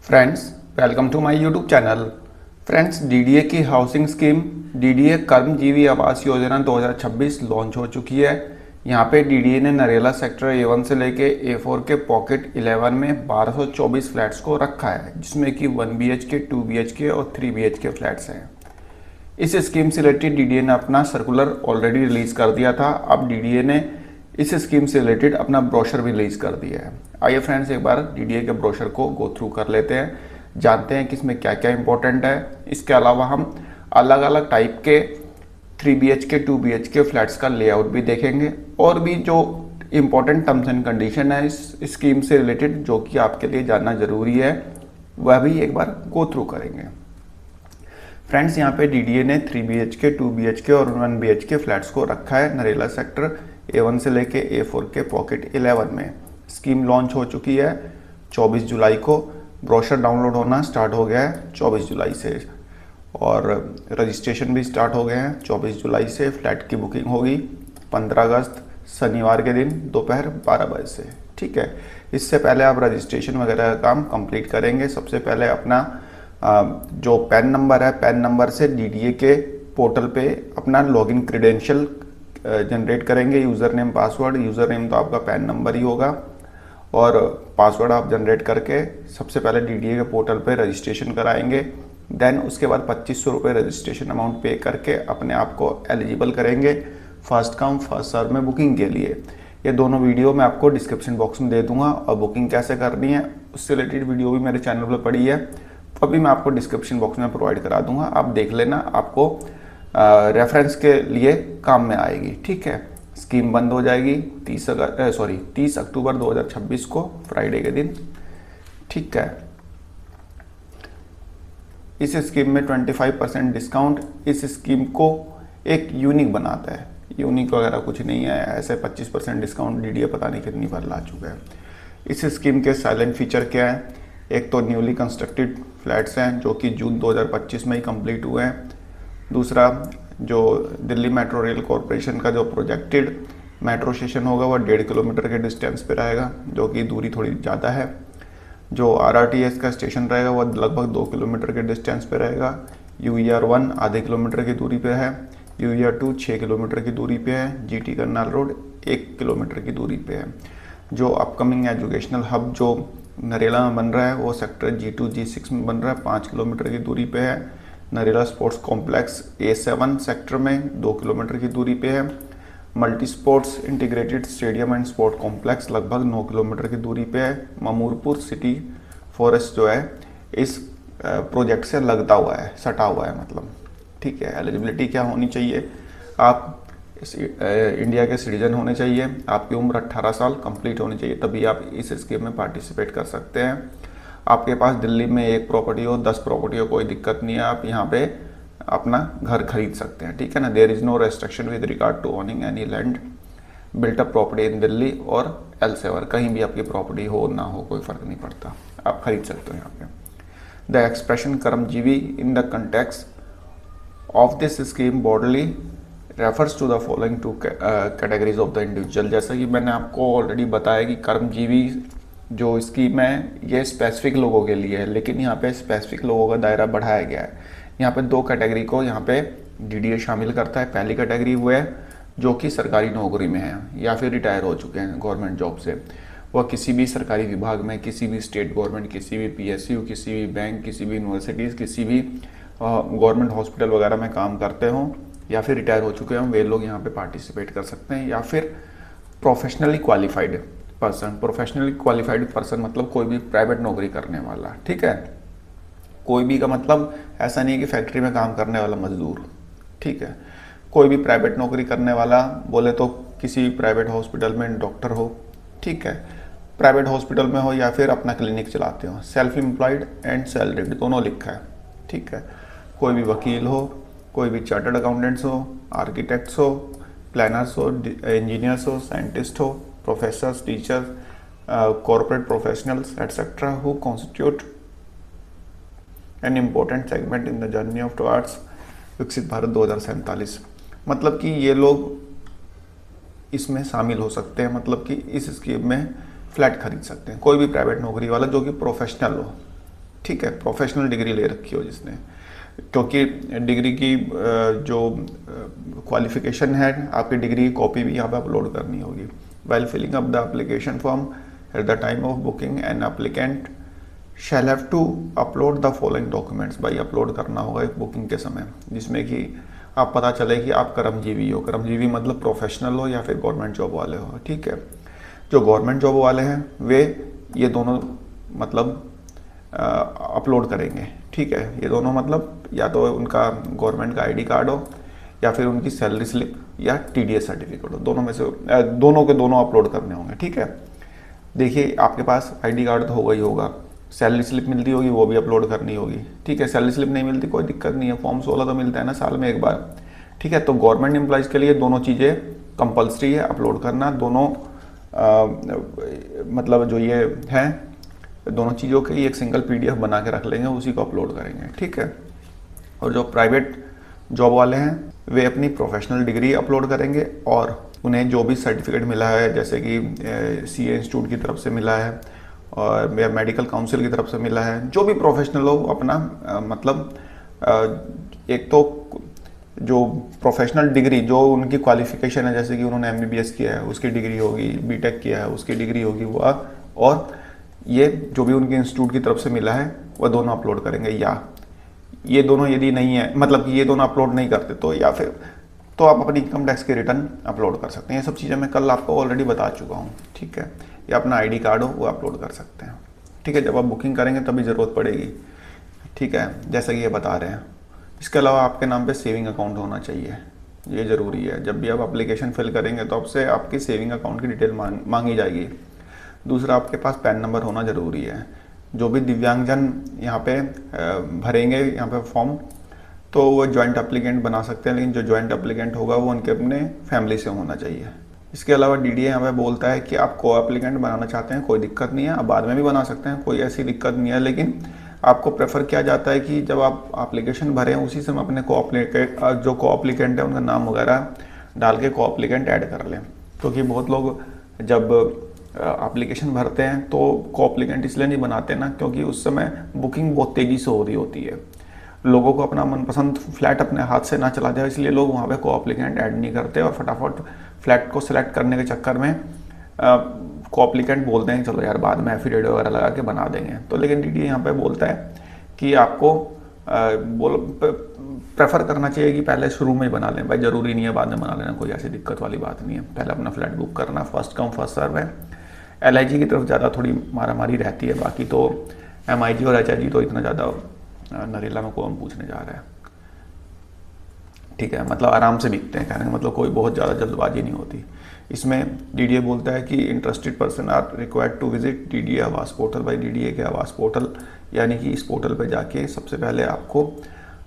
Friends, welcome to my YouTube channel. Friends, DDA की housing scheme DDA Karmajeevi Awas Yojana 2026 launch हो चुकी है। यहाँ पे डीडीए ने नरेला सेक्टर A1 से लेके A4 के पॉकेट 11 में 1224 फ्लैट्स को रखा है, जिसमें कि 1 BHK, 2 BHK और 3 BHK फ्लैट्स हैं। इस स्कीम से रिलेटेड डीडीए ने अपना सर्कुलर ऑलरेडी रिलीज कर दिया था। अब डीडीए ने इस स्कीम से रिलेटेड अपना ब्रोशर भी रिलीज कर दिया है। आइए फ्रेंड्स, एक बार डीडीए के ब्रोशर को गो थ्रू कर लेते हैं, जानते हैं कि इसमें क्या क्या इंपॉर्टेंट है। इसके अलावा हम अलग अलग टाइप के 3 BHK, 2 BHK फ्लैट्स का लेआउट भी देखेंगे और भी जो इम्पोर्टेंट टर्म्स एंड कंडीशन है इस स्कीम से रिलेटेड, जो कि आपके लिए जानना जरूरी है, वह भी एक बार गो थ्रू करेंगे। फ्रेंड्स, यहाँ पे डीडीए ने 3 BHK, 2 BHK और 1 BHK फ्लैट्स को रखा है नरेला सेक्टर A1 से लेके A4 के पॉकेट 11 में। स्कीम लॉन्च हो चुकी है 24 जुलाई को। ब्रोशर डाउनलोड होना स्टार्ट हो गया है 24 जुलाई से और रजिस्ट्रेशन भी स्टार्ट हो गए हैं 24 जुलाई से। फ्लैट की बुकिंग होगी 15 अगस्त शनिवार के दिन दोपहर 12 बजे से। ठीक है, इससे पहले आप रजिस्ट्रेशन वगैरह का काम कंप्लीट करेंगे। सबसे पहले अपना जो पैन नंबर है, पैन नंबर से डीडीए के पोर्टल पे अपना लॉगिन क्रेडेंशियल जनरेट करेंगे। User name password, user name तो आपका पैन नंबर ही होगा और पासवर्ड आप जनरेट करके सबसे पहले डीडीए के पोर्टल पे रजिस्ट्रेशन कराएंगे। देन उसके बाद 2500 रुपये रजिस्ट्रेशन अमाउंट पे करके अपने आप को एलिजिबल करेंगे फर्स्ट कम फर्स्ट सर्व में बुकिंग के लिए। ये दोनों वीडियो मैं आपको डिस्क्रिप्शन बॉक्स में दे दूंगा और बुकिंग कैसे करनी है उससे रिलेटेड वीडियो भी मेरे चैनल पर पड़ी है, तो अभी मैं आपको डिस्क्रिप्शन बॉक्स में प्रोवाइड करा दूंगा। आप देख लेना, आपको रेफरेंस के लिए काम में आएगी। ठीक है, स्कीम बंद हो जाएगी 30 अक्टूबर 2026 को, फ्राइडे के दिन। ठीक है, इस स्कीम में 25% डिस्काउंट इस स्कीम को एक यूनिक बनाता है। यूनिक वगैरह कुछ नहीं है, ऐसे 25% डिस्काउंट डीडीए पता नहीं कितनी बार ला चुका है। इस स्कीम के साइलेंट फीचर क्या है? एक तो न्यूली कंस्ट्रक्टेड फ्लैट्स हैं जो कि जून 2025 में ही कंप्लीट हुए हैं। दूसरा, जो दिल्ली मेट्रो रेल कॉरपोरेशन का जो प्रोजेक्टेड मेट्रो स्टेशन होगा वह 1.5 किलोमीटर के डिस्टेंस पे रहेगा, जो कि दूरी थोड़ी ज़्यादा है। जो RRTS का स्टेशन रहेगा वह लगभग 2 किलोमीटर के डिस्टेंस पे रहेगा। UER 1 आधे किलोमीटर की दूरी पे है। UER 2 6 किलोमीटर की दूरी पे है। GT करनाल रोड 1 किलोमीटर की दूरी पे है। जो अपकमिंग एजुकेशनल हब जो नरेला में बन रहा है वो सेक्टर G2 G6 में बन रहा है, 5 किलोमीटर की दूरी पे है। Narela sports complex A7 sector में 2 किलोमीटर की दूरी पे है। Multi sports integrated stadium and sport complex लगभग 9 किलोमीटर की दूरी पे है। ममूरपुर सिटी फॉरेस्ट जो है इस प्रोजेक्ट से लगता हुआ है, सटा हुआ है मतलब। ठीक है, एलिजिबिलिटी क्या होनी चाहिए? आप इंडिया के सिटीजन होने चाहिए, आपकी उम्र 18 साल कंप्लीट होनी चाहिए, तभी आप इस स्कीम में पार्टिसिपेट कर सकते हैं। आपके पास दिल्ली में 1 प्रॉपर्टी हो, 10 प्रॉपर्टी हो, कोई दिक्कत नहीं है, आप यहाँ पे अपना घर खरीद सकते हैं। ठीक है ना, there is no restriction with regard to owning any land built up property in Delhi और एल्सेवर। कहीं भी आपकी प्रॉपर्टी हो ना हो कोई फर्क नहीं पड़ता, आप खरीद सकते हो यहाँ पे। The expression karmajivi in the context of this scheme broadly refers to the following 2 categories of the individual. जैसा कि मैंने आपको ऑलरेडी बताया कि कर्मजीवी जो स्कीम है ये स्पेसिफिक लोगों के लिए है, लेकिन यहाँ पे स्पेसिफिक लोगों का दायरा बढ़ाया गया है। यहाँ पे 2 कैटेगरी को यहाँ पे डीडीए शामिल करता है। पहली कैटेगरी वो है जो कि सरकारी नौकरी में है या फिर रिटायर हो चुके हैं गवर्नमेंट जॉब से। वह किसी भी सरकारी विभाग में, किसी भी स्टेट गवर्नमेंट, किसी भी PSU, किसी भी बैंक, किसी भी यूनिवर्सिटीज़, किसी भी गवर्नमेंट हॉस्पिटल वगैरह में काम करते हों या फिर रिटायर हो चुके हों, वे लोग यहाँ पे पार्टिसिपेट कर सकते हैं। या फिर professionally qualified person. Professionally qualified person मतलब कोई भी प्राइवेट नौकरी करने वाला। ठीक है, कोई भी का मतलब ऐसा नहीं है कि फैक्ट्री में काम करने वाला मजदूर। ठीक है, कोई भी प्राइवेट नौकरी करने वाला, बोले तो किसी भी प्राइवेट हॉस्पिटल में डॉक्टर हो। ठीक है, प्राइवेट हॉस्पिटल में हो या फिर अपना क्लिनिक चलाते हो। सेल्फ एम्प्लॉयड एंड सैलरीड दोनों लिखा है। ठीक है, कोई भी वकील हो, कोई भी चार्टर्ड अकाउंटेंट्स हो, आर्किटेक्ट्स हो, प्लानर्स हो, इंजीनियर्स हो, साइंटिस्ट हो, professors, teachers, corporate professionals etcetera who constitute an important segment in the journey of towards विकसित भारत 2047। मतलब कि ये लोग इसमें शामिल हो सकते हैं, मतलब कि इस स्कीम में फ्लैट खरीद सकते हैं। कोई भी प्राइवेट नौकरी वाला जो कि प्रोफेशनल हो। ठीक है, प्रोफेशनल डिग्री ले रखी हो जिसने, क्योंकि डिग्री की जो क्वालिफिकेशन है, आपकी डिग्री की कॉपी भी यहाँ पे अपलोड करनी होगी। While filling up the application form at the time of booking, an applicant shall have to upload the following documents। भाई अपलोड करना होगा एक बुकिंग के समय, जिसमें कि आप पता चले कि आप कर्मजीवी हो। कर्मजीवी मतलब प्रोफेशनल हो या फिर गवर्नमेंट जॉब वाले हो, ठीक है। जो गवर्नमेंट जॉब वाले हैं वे ये दोनों मतलब अपलोड करेंगे, ठीक है। ये दोनों मतलब या तो उनका गवर्नमेंट का आईडी कार्ड हो या फिर उनकी सैलरी स्लिप या टीडीएस सर्टिफिकेट हो, दोनों में से दोनों के दोनों अपलोड करने होंगे, ठीक है। देखिए आपके पास आईडी कार्ड तो होगा ही होगा, सैलरी स्लिप मिलती होगी वो भी अपलोड करनी होगी, ठीक है। सैलरी स्लिप नहीं मिलती कोई दिक्कत नहीं है, फॉर्म 16 तो मिलता है ना साल में एक बार, ठीक है। तो गवर्नमेंट एम्प्लॉयज़ के लिए दोनों चीज़ें कंपलसरी है अपलोड करना, दोनों मतलब जो ये है दोनों चीज़ों की एक सिंगल पीडीएफ बना के रख लेंगे, उसी को अपलोड करेंगे, ठीक है। और जो प्राइवेट जॉब वाले हैं वे अपनी प्रोफेशनल डिग्री अपलोड करेंगे और उन्हें जो भी सर्टिफिकेट मिला है, जैसे कि सीए इंस्टीट्यूट की तरफ से मिला है और मेडिकल काउंसिल की तरफ से मिला है, जो भी प्रोफेशनल हो अपना मतलब एक तो जो प्रोफेशनल डिग्री जो उनकी क्वालिफिकेशन है, जैसे कि उन्होंने एमबीबीएस किया है उसकी डिग्री होगी, बीटेक किया है उसकी डिग्री होगी वो, और ये जो भी उनके इंस्टीट्यूट की तरफ से मिला है वह दोनों अपलोड करेंगे। या ये दोनों यदि नहीं है, मतलब कि ये दोनों अपलोड नहीं करते तो या फिर तो आप अपनी इनकम टैक्स के रिटर्न अपलोड कर सकते हैं। ये सब चीज़ें मैं कल आपको ऑलरेडी बता चुका हूँ, ठीक है। या अपना आईडी कार्ड हो वो अपलोड कर सकते हैं, ठीक है। जब आप बुकिंग करेंगे तभी ज़रूरत पड़ेगी, ठीक है, जैसा कि ये बता रहे हैं। इसके अलावा आपके नाम पे सेविंग अकाउंट होना चाहिए, ये ज़रूरी है। जब भी आप एप्लीकेशन फिल करेंगे तो आपसे आपकी सेविंग अकाउंट की डिटेल मांगी जाएगी। दूसरा, आपके पास पैन नंबर होना ज़रूरी है। जो भी दिव्यांगजन यहाँ पे भरेंगे यहाँ पे फॉर्म, तो वो जॉइंट एप्लीकेंट बना सकते हैं, लेकिन जो जॉइंट एप्लीकेंट होगा वो उनके अपने फैमिली से होना चाहिए। इसके अलावा डीडीए यहाँ पे बोलता है कि आप को एप्लीकेंट बनाना चाहते हैं, कोई दिक्कत नहीं है, आप बाद में भी बना सकते हैं, कोई ऐसी दिक्कत नहीं है। लेकिन आपको प्रेफर किया जाता है कि जब आप एप्लीकेशन भरें उसी समय अपने जो को एप्लीकेंट है उनका नाम वगैरह डाल के को एप्लीकेंट ऐड कर लें, क्योंकि बहुत लोग जब एप्लीकेशन भरते हैं तो को एप्लीकेंट इसलिए नहीं बनाते ना, क्योंकि उस समय बुकिंग बहुत तेज़ी से हो रही होती है, लोगों को अपना मनपसंद फ्लैट अपने हाथ से ना चला जाए, इसलिए लोग वहाँ पे को एप्लीकेंट ऐड नहीं करते और फटाफट फ्लैट को सिलेक्ट करने के चक्कर में को एप्लीकेंट बोलते हैं चलो यार बाद में एफिडेविट वगैरह लगा के बना देंगे। तो लेकिन डीडीए यहाँ पे बोलता है कि आपको प्रेफर करना चाहिए कि पहले शुरू में ही बना लें। भाई ज़रूरी नहीं है बाद में बना लेना, कोई ऐसी दिक्कत वाली बात नहीं है। पहले अपना फ्लैट बुक करना, फर्स्ट कम फर्स्ट सर्व है। एलआईजी की तरफ ज़्यादा थोड़ी मारामारी रहती है, बाकी तो एमआईजी और एचआईजी तो इतना ज़्यादा नरेला में कौन पूछने जा रहा है, ठीक है। मतलब आराम से बिकते हैं, कहने का मतलब कोई बहुत ज़्यादा जल्दबाजी नहीं होती। इसमें डीडीए बोलता है कि interested person are required to visit DDA Awas portal. भाई डीडीए के आवास पोर्टल, यानी कि इस पोर्टल पे जाके सबसे पहले आपको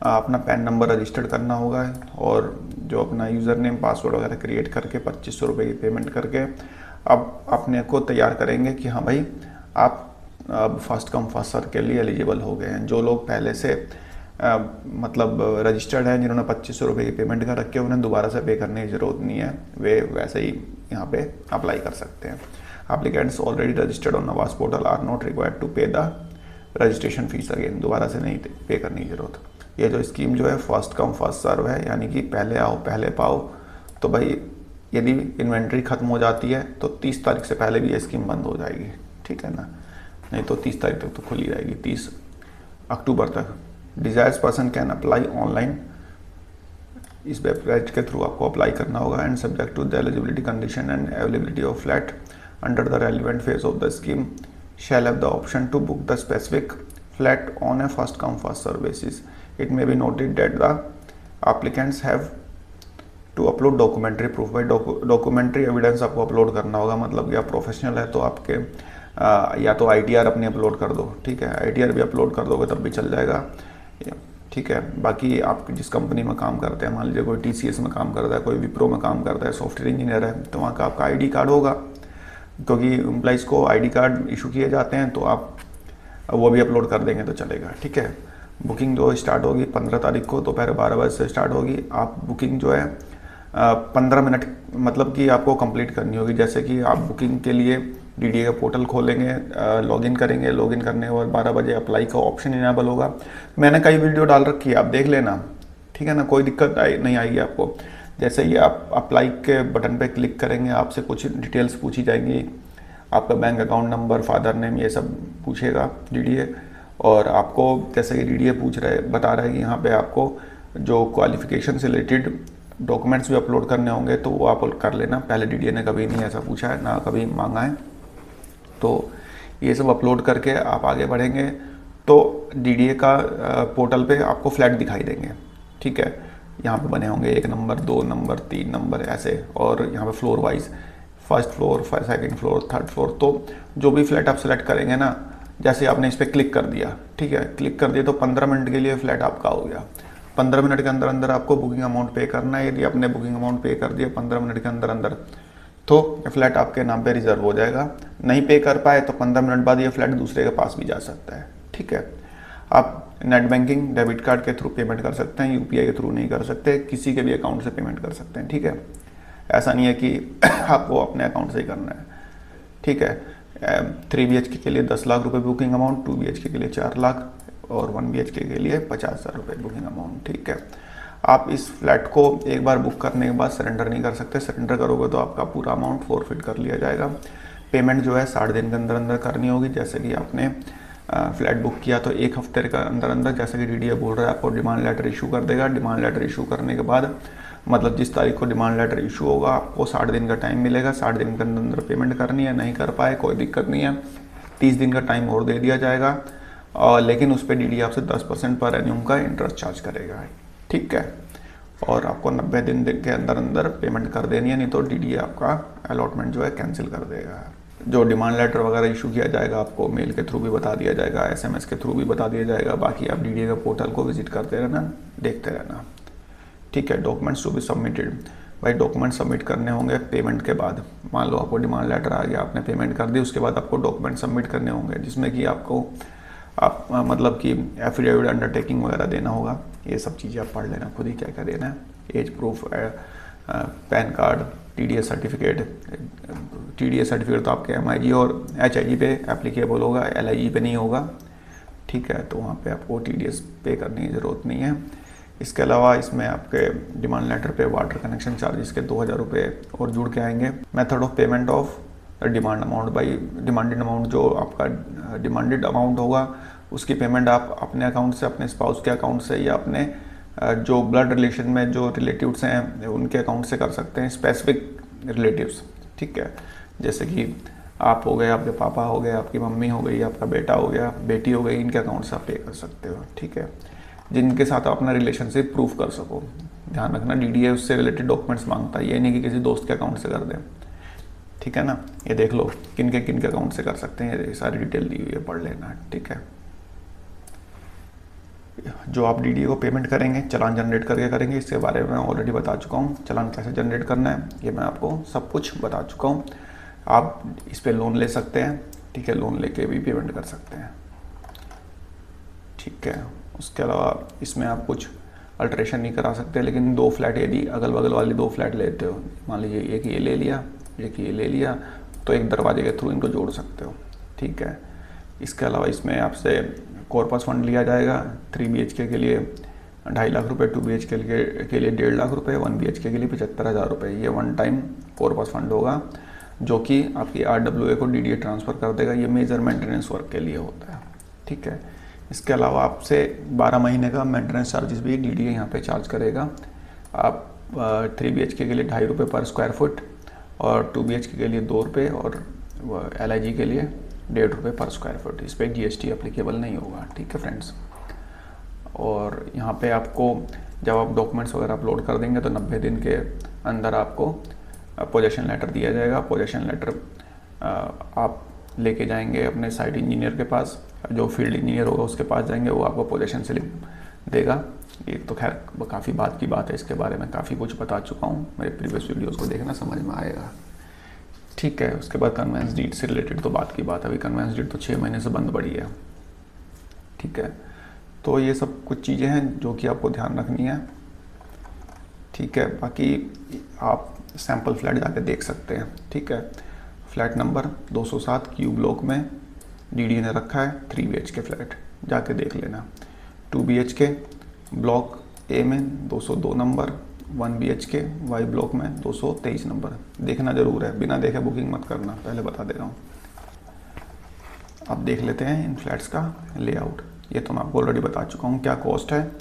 अपना पैन नंबर रजिस्टर्ड करना होगा और जो अपना यूज़र नेम पासवर्ड वगैरह क्रिएट करके 2500 रुपये की पेमेंट करके अब अपने को तैयार करेंगे कि हाँ भाई आप अब फर्स्ट कम फर्स्ट सर्व के लिए एलिजिबल हो गए हैं। जो लोग पहले से मतलब रजिस्टर्ड हैं, जिन्होंने 2500 रुपये की पेमेंट कर रखी है, उन्हें दोबारा से पे करने की ज़रूरत नहीं है, वे वैसे ही यहाँ पे अप्लाई कर सकते हैं। Applicants already registered on Awas portal are not required to pay the registration fees again. दोबारा से नहीं पे करने की ज़रूरत। ये जो स्कीम जो है फर्स्ट कम फर्स्ट सर्व है, यानी कि पहले आओ पहले पाओ। तो भाई यदि इन्वेंट्री खत्म हो जाती है तो 30 तारीख से पहले भी ये स्कीम बंद हो जाएगी, ठीक है ना, नहीं तो 30 तारीख तक तो खुली रहेगी, 30 अक्टूबर तक। Desirous person can apply online, इस वेबसाइट के थ्रू आपको अप्लाई करना होगा and subject to the eligibility condition and availability of flat under the relevant phase of the scheme shall have the option to book the specific flat on a first come first serve basis. It may be noted that the applicants have to upload documentary proof. भाई documentary evidence आपको upload करना होगा, मतलब कि आप professional है तो आपके या तो ITR अपनी अपलोड कर दो, ठीक है, ITR भी अपलोड कर दोगे तब भी चल जाएगा, ठीक है। बाकी आप जिस कंपनी में काम करते हैं, मान लीजिए कोई TCS में काम करता है, कोई विप्रो में काम करता है, सॉफ्टवेयर इंजीनियर है, तो वहाँ का आपका ID कार्ड होगा, क्योंकि एम्प्लॉइज़ को ID कार्ड इशू किए जाते हैं, तो आप वो भी अपलोड कर देंगे तो चलेगा, ठीक है। बुकिंग जो स्टार्ट होगी 15 तारीख को दोपहर 12 बजे से स्टार्ट होगी। आप बुकिंग जो है 15 मिनट मतलब कि आपको कंप्लीट करनी होगी। जैसे कि आप बुकिंग के लिए डीडीए का पोर्टल खोलेंगे, लॉगिन करेंगे, लॉगिन करने के बाद 12 बजे अप्लाई का ऑप्शन इनेबल होगा। मैंने कई वीडियो डाल रखी है, आप देख लेना, ठीक है ना, कोई दिक्कत नहीं आएगी आपको। जैसे ही आप अप्लाई के बटन पे क्लिक करेंगे, आपसे कुछ डिटेल्स पूछी जाएंगी, आपका bank account number, father name, ये सब पूछेगा डीडीए। और आपको जैसे कि डीडीए बता रहा है कि यहाँ पे आपको जो क्वालिफिकेशन से रिलेटेड डॉक्यूमेंट्स भी अपलोड करने होंगे, तो वो आप कर लेना। पहले डीडीए ने कभी नहीं ऐसा पूछा है, ना कभी मांगा है। तो ये सब अपलोड करके आप आगे बढ़ेंगे तो डीडीए का पोर्टल पे आपको फ्लैट दिखाई देंगे, ठीक है। यहाँ पे बने होंगे 1 नंबर, 2 नंबर, 3 नंबर ऐसे, और यहाँ पे floor wise, first floor, second floor, third floor. तो जो भी फ्लैट आप सेलेक्ट करेंगे ना, जैसे आपने इस पर क्लिक कर दिया, ठीक है, क्लिक कर दिया तो 15 मिनट के लिए फ्लैट आपका हो गया। 15 मिनट के अंदर अंदर आपको बुकिंग अमाउंट पे करना है। यदि आपने बुकिंग अमाउंट पे कर दिया 15 मिनट के अंदर अंदर, तो फ्लैट आपके नाम पे रिजर्व हो जाएगा। नहीं पे कर पाए तो 15 मिनट बाद ये फ्लैट दूसरे के पास भी जा सकता है, ठीक है। आप नेट बैंकिंग, डेबिट कार्ड के थ्रू पेमेंट कर सकते हैं, यूपीआई के थ्रू नहीं कर सकते, किसी के भी अकाउंट से पेमेंट कर सकते हैं, ठीक है। ऐसा नहीं है कि आपको अपने अकाउंट से ही करना है, ठीक है। 3 BHK के लिए 10 लाख रुपए बुकिंग अमाउंट, 2 BHK के लिए 4 लाख और 1 BHK के लिए 50,000 रुपये बुकिंग अमाउंट, ठीक है। आप इस फ्लैट को एक बार बुक करने के बाद सरेंडर नहीं कर सकते। सरेंडर करोगे तो आपका पूरा अमाउंट फॉरफिट कर लिया जाएगा। पेमेंट जो है 60 दिन के अंदर अंदर करनी होगी। जैसे कि आपने फ्लैट बुक किया तो 1 हफ्ते के अंदर अंदर, जैसे कि डीडीए बोल रहा है, आपको डिमांड लेटर इशू कर देगा। डिमांड लेटर इशू करने के बाद, मतलब जिस तारीख को डिमांड लेटर इशू होगा, आपको 60 दिन का टाइम मिलेगा। 60 दिन के अंदर अंदर पेमेंट करनी है। नहीं कर पाए कोई दिक्कत नहीं है, 30 दिन का टाइम और दे दिया जाएगा। और लेकिन उस पर डीडीए आपसे 10% पर एन्यूम का इंटरेस्ट चार्ज करेगा, ठीक है। और आपको 90 दिन के अंदर अंदर पेमेंट कर देनी है, नहीं तो डीडीए आपका अलॉटमेंट जो है कैंसिल कर देगा। जो डिमांड लेटर वगैरह इशू किया जाएगा, आपको मेल के थ्रू भी बता दिया जाएगा, एसएमएस के थ्रू भी बता दिया जाएगा। बाकी आप डीडीए का पोर्टल को विजिट करते रहना, देखते रहना, ठीक है। डॉक्यूमेंट्स टू बी सबमिटेड, भाई डॉक्यूमेंट सबमिट करने होंगे पेमेंट के बाद। मान लो आपको डिमांड लेटर आ गया, आपने पेमेंट कर दी, उसके बाद आपको डॉक्यूमेंट सबमिट करने होंगे, जिसमें कि आपको मतलब कि एफिडेविट, अंडरटेकिंग वगैरह देना होगा। ये सब चीज़ें आप पढ़ लेना खुद ही, क्या क्या देना है। Age proof, PAN card, TDS certificate. TDS certificate तो आपके एमआईजी और एचआईजी पे एप्लीकेबल होगा, एलआईजी पे नहीं होगा, ठीक है। तो वहाँ पे आपको टीडीएस पे करने की ज़रूरत नहीं है। इसके अलावा इसमें आपके डिमांड लेटर पे वाटर कनेक्शन चार्जेस के 2000 रुपये और जुड़ के आएंगे। Method of payment of demand amount, by demanded amount, जो आपका डिमांडेड अमाउंट होगा उसकी पेमेंट आप अपने अकाउंट से, अपने स्पाउस के अकाउंट से, या अपने जो ब्लड रिलेशन में जो रिलेटिव्स हैं उनके अकाउंट से कर सकते हैं, स्पेसिफिक रिलेटिव्स, ठीक है। जैसे कि आप हो गए, आपके पापा हो गए, आपकी मम्मी हो गई, आपका बेटा हो गया, बेटी हो गई, इनके अकाउंट से आप पे कर सकते हो, ठीक है। जिनके साथ आप अपना रिलेशनशिप प्रूफ कर सको। ध्यान रखना, डीडीए उससे रिलेटेड डॉक्यूमेंट्स मांगता है, ये नहीं कि किसी दोस्त के अकाउंट से कर दें, ठीक है ना। ये देख लो किन के अकाउंट से कर सकते हैं, ये सारी डिटेल दी हुई है, पढ़ लेना, ठीक है। जो आप डीडीए को पेमेंट करेंगे, चालान जनरेट करके करेंगे, इसके बारे में मैं ऑलरेडी बता चुका हूँ। चालान कैसे जनरेट करना है ये मैं आपको सब कुछ बता चुका हूँ। आप इस पर लोन ले सकते हैं, ठीक है, लोन लेके भी पेमेंट कर सकते हैं, ठीक है। उसके अलावा इसमें आप कुछ अल्ट्रेशन नहीं करा सकते, लेकिन 2 फ्लैट यदि अगल बगल वाले 2 फ्लैट लेते हो, मान लीजिए एक ये ले लिया, एक ये ले लिया, तो एक दरवाजे के थ्रू इनको जोड़ सकते हो, ठीक है। इसके अलावा इसमें आपसे कॉर्पस फंड लिया जाएगा। 3 BHK के लिए 2.5 लाख रुपए, 2 BHK के लिए 1.5 लाख रुपए, 1 BHK के लिए 75,000 रुपये। ये 1 टाइम कॉर्पस फंड होगा, जो कि आपकी RWA को डीडीए ट्रांसफ़र कर देगा। ये मेजर मेंटेनेंस वर्क के लिए होता है, ठीक है। इसके अलावा आपसे 12 महीने का मेंटेनेंस चार्जेस भी डीडीए यहाँ पे चार्ज करेगा। आप 3 BHK के लिए 2.5 रुपये पर स्क्वायर फुट, और 2 BHK के लिए 2 रुपये, और LIG के लिए 1.5 रुपये पर स्क्वायर फुट। इस पर GST एप्लीकेबल नहीं होगा, ठीक है फ्रेंड्स। और यहाँ पे आपको जब आप डॉक्यूमेंट्स वगैरह अपलोड कर देंगे तो 90 दिन के अंदर आपको पोजेशन लेटर दिया जाएगा। पोजेशन लेटर आप लेके जाएंगे अपने साइट इंजीनियर के पास, जो फील्ड इंजीनियर होगा उसके पास जाएंगे, वो आपको पोजेशन स्लिप देगा। ये तो खैर काफ़ी बात की बात है, इसके बारे में काफ़ी कुछ बता चुका हूँ, मेरे प्रीवियस वीडियोस को देखना, समझ में आएगा, ठीक है। उसके बाद कन्वेंस डीड से रिलेटेड तो बात की बात है, अभी कन्वेंस डीड तो 6 महीने से बंद पड़ी है, ठीक है। तो ये सब कुछ चीज़ें हैं जो कि आपको ध्यान रखनी है, ठीक है। बाकी आप सैम्पल फ्लैट जाके देख सकते हैं। ठीक है, फ्लैट नंबर 207 क्यू ब्लॉक में डीडीए ने रखा है 3 BHK फ्लैट, जाके देख लेना। 2 BHK ब्लॉक ए में 202 नंबर, 1 BHK वाई ब्लॉक में 223 नंबर। देखना ज़रूर है, बिना देखे बुकिंग मत करना, पहले बता दे रहा हूँ। अब देख लेते हैं इन फ्लैट्स का लेआउट। ये तो मैं आपको ऑलरेडी बता चुका हूँ क्या कॉस्ट है,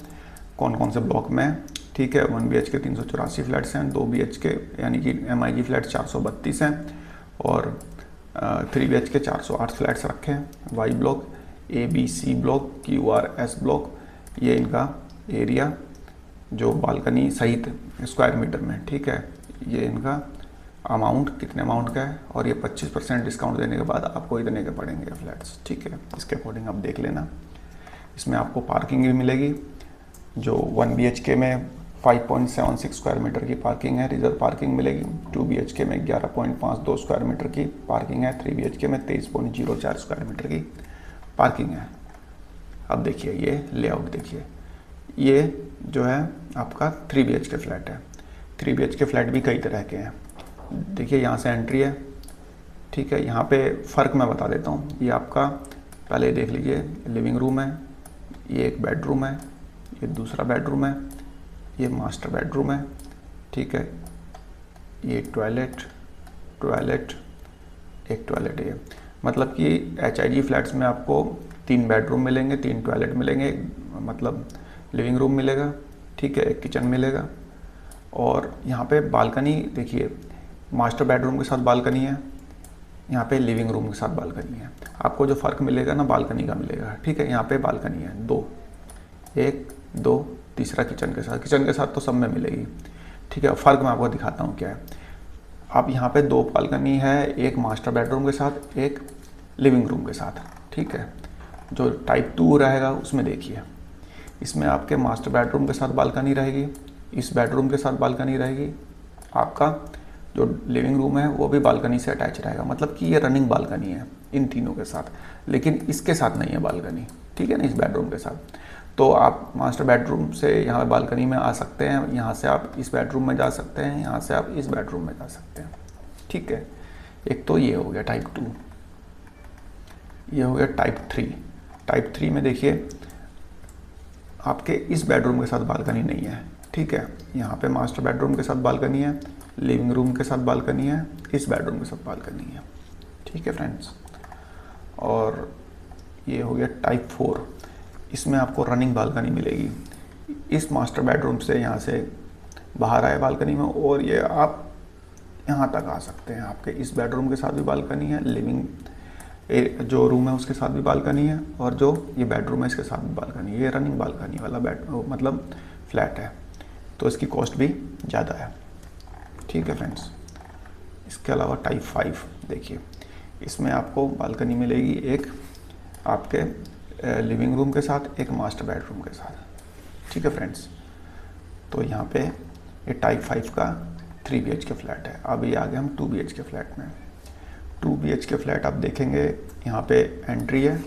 कौन कौन से ब्लॉक में है। ठीक है, 1 BHK 384 फ्लैट्स हैं, 2 BHK यानी कि MIG फ्लैट 432 हैं और 3 BHK 408 फ्लैट्स रखे हैं। Y block, ABC block, QRS block, ये इनका एरिया जो बालकनी सहित स्क्वायर मीटर में। ठीक है, ये इनका अमाउंट कितने अमाउंट का है और ये 25% डिस्काउंट देने के बाद आपको इतने के पड़ेंगे फ्लैट्स। ठीक है, इसके अकॉर्डिंग आप देख लेना। इसमें आपको पार्किंग भी मिलेगी, जो 1 BHK में 5.76 स्क्वायर मीटर की पार्किंग है, रिजर्व पार्किंग मिलेगी। 2 BHK में 11.52 स्क्वायर मीटर की पार्किंग है, 3 BHK में 23.04 स्क्वायर मीटर की पार्किंग है। अब देखिए ये लेआउट देखिए, ये जो है आपका 3 BHK फ्लैट है। 3 BHK फ्लैट भी कई तरह के हैं। देखिए यहाँ से एंट्री है। ठीक है, यहाँ पे फ़र्क मैं बता देता हूँ। ये आपका पहले देख लीजिए, लिविंग रूम है, ये एक बेडरूम है, ये दूसरा बेडरूम है, ये मास्टर बेडरूम है। ठीक है, ये टॉयलेट, एक टॉयलेट है। मतलब कि HIG फ्लैट्स में आपको 3 बेडरूम मिलेंगे, 3 टॉयलेट मिलेंगे, मतलब लिविंग रूम मिलेगा। ठीक है, एक किचन मिलेगा और यहाँ पे बालकनी देखिए, मास्टर बेडरूम के साथ बालकनी है, यहाँ पे लिविंग रूम के साथ बालकनी है। आपको जो फ़र्क मिलेगा ना बालकनी का मिलेगा। ठीक है, यहाँ पे बालकनी है 2, 1 2, तीसरा किचन के साथ तो सब में मिलेगी। ठीक है, फ़र्क मैं आपको दिखाता हूँ क्या है। अब यहाँ पे 2 बालकनी है, एक मास्टर बेडरूम के साथ, एक लिविंग रूम के साथ। ठीक है, जो टाइप 2 रहेगा उसमें देखिए, इसमें आपके मास्टर बेडरूम के साथ बालकनी रहेगी, इस बेडरूम के साथ बालकनी रहेगी, आपका जो लिविंग रूम है वो भी बालकनी से अटैच रहेगा। मतलब कि ये रनिंग बालकनी है इन तीनों के साथ, लेकिन इसके साथ नहीं है बालकनी। ठीक है ना, इस बेडरूम के साथ। तो आप मास्टर बेडरूम से यहाँ बालकनी में आ सकते हैं, यहाँ से आप इस बेडरूम में जा सकते हैं, यहाँ से आप इस बेडरूम में जा सकते हैं। ठीक है, एक तो ये हो गया टाइप 2। ये हो गया टाइप 3। टाइप 3 में देखिए आपके इस बेडरूम के साथ बालकनी नहीं है। ठीक है, यहाँ पे मास्टर बेडरूम के साथ बालकनी है, लिविंग रूम के साथ बालकनी है, इस बेडरूम के साथ बालकनी है। ठीक है फ्रेंड्स, और ये हो गया टाइप 4। इसमें आपको रनिंग बालकनी मिलेगी। इस मास्टर बेडरूम से यहाँ से बाहर आए बालकनी में और ये आप यहाँ तक आ सकते हैं। आपके इस बेडरूम के साथ भी बालकनी है, लिविंग जो रूम है उसके साथ भी बालकनी है, और जो ये बेडरूम है इसके साथ भी बालकनी है। ये रनिंग बालकनी वाला मतलब फ्लैट है, तो इसकी कॉस्ट भी ज़्यादा है। ठीक है फ्रेंड्स, इसके अलावा टाइप 5 देखिए, इसमें आपको बालकनी मिलेगी एक आपके लिविंग रूम के साथ, एक मास्टर बेडरूम के साथ। ठीक है फ्रेंड्स, तो यहाँ पे ये टाइप 5 का 3 BHK फ्लैट है। अभी आगे हम 2 BHK फ्लैट में। 2 BHK फ्लैट आप देखेंगे, यहाँ पे एंट्री है,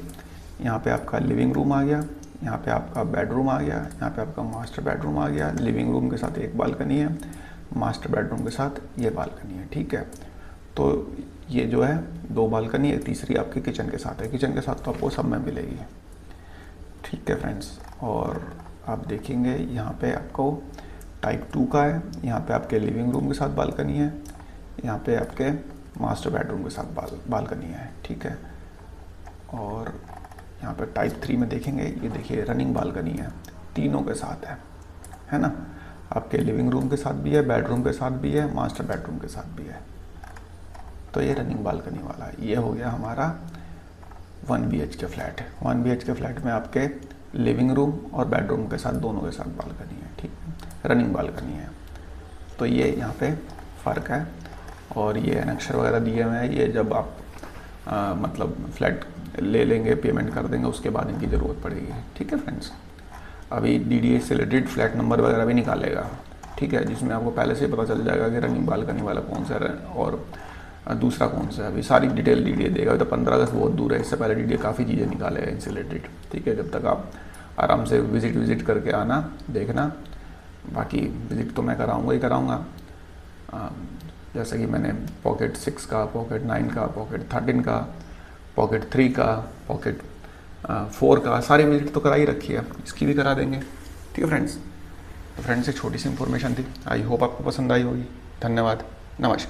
यहाँ पे आपका लिविंग रूम आ गया, यहाँ पे आपका बेडरूम आ गया, यहाँ पे आपका मास्टर बेडरूम आ गया, लिविंग रूम के साथ एक बालकनी है, मास्टर बेडरूम के साथ ये बालकनी है। ठीक है, तो ये जो है 2 बालकनी है, तीसरी आपकी किचन के साथ है। किचन के साथ तो आपको सब में मिलेगी। ठीक है फ्रेंड्स, और आप देखेंगे यहाँ पे आपको टाइप 2 का है, यहाँ पे आपके लिविंग रूम के साथ बालकनी है, यहाँ पे आपके मास्टर बेडरूम के साथ बालकनी है। ठीक है, और यहाँ पे टाइप 3 में देखेंगे, ये देखिए रनिंग बालकनी है, तीनों के साथ है ना। आपके लिविंग रूम के साथ भी है, बेडरूम के साथ भी है, मास्टर बेडरूम के साथ भी है। तो ये रनिंग बालकनी वाला है। ये हो गया हमारा 1 BHK फ्लैट है। 1 BHK फ्लैट में आपके लिविंग रूम और बेडरूम के साथ दोनों के साथ बालकनी है। ठीक है, रनिंग बालकनी है। तो ये यहाँ पे फ़र्क है, और ये अक्षर वगैरह दिए हुए हैं, ये जब आप मतलब फ्लैट ले लेंगे, पेमेंट कर देंगे, उसके बाद इनकी ज़रूरत पड़ेगी। ठीक है फ्रेंड्स, अभी DDA से रिलेटेड फ्लैट नंबर वगैरह भी निकालेगा। ठीक है, जिसमें आपको पहले से ही पता चल जाएगा कि रनिंग बालकनी वाला कौन सा है और दूसरा कौन सा है। अभी सारी डिटेल DDA देगा। तो 15 अगस्त बहुत दूर है, इससे पहले DDA काफ़ी चीज़ें निकालेगा इनसे रिलेटेड। ठीक है, जब तक आप आराम से विजिट करके आना, देखना। बाकी विजिट तो मैं कराऊँगा ही कराऊँगा, जैसे कि मैंने पॉकेट 6 का, पॉकेट 9 का, पॉकेट 13 का, पॉकेट 3 का, पॉकेट 4 का, सारी विजिट तो करा ही रखी है, इसकी भी करा देंगे। ठीक है फ्रेंड्स, तो फ्रेंड्स एक छोटी सी इन्फॉर्मेशन थी, आई होप आपको पसंद आई होगी। धन्यवाद, नमस्कार।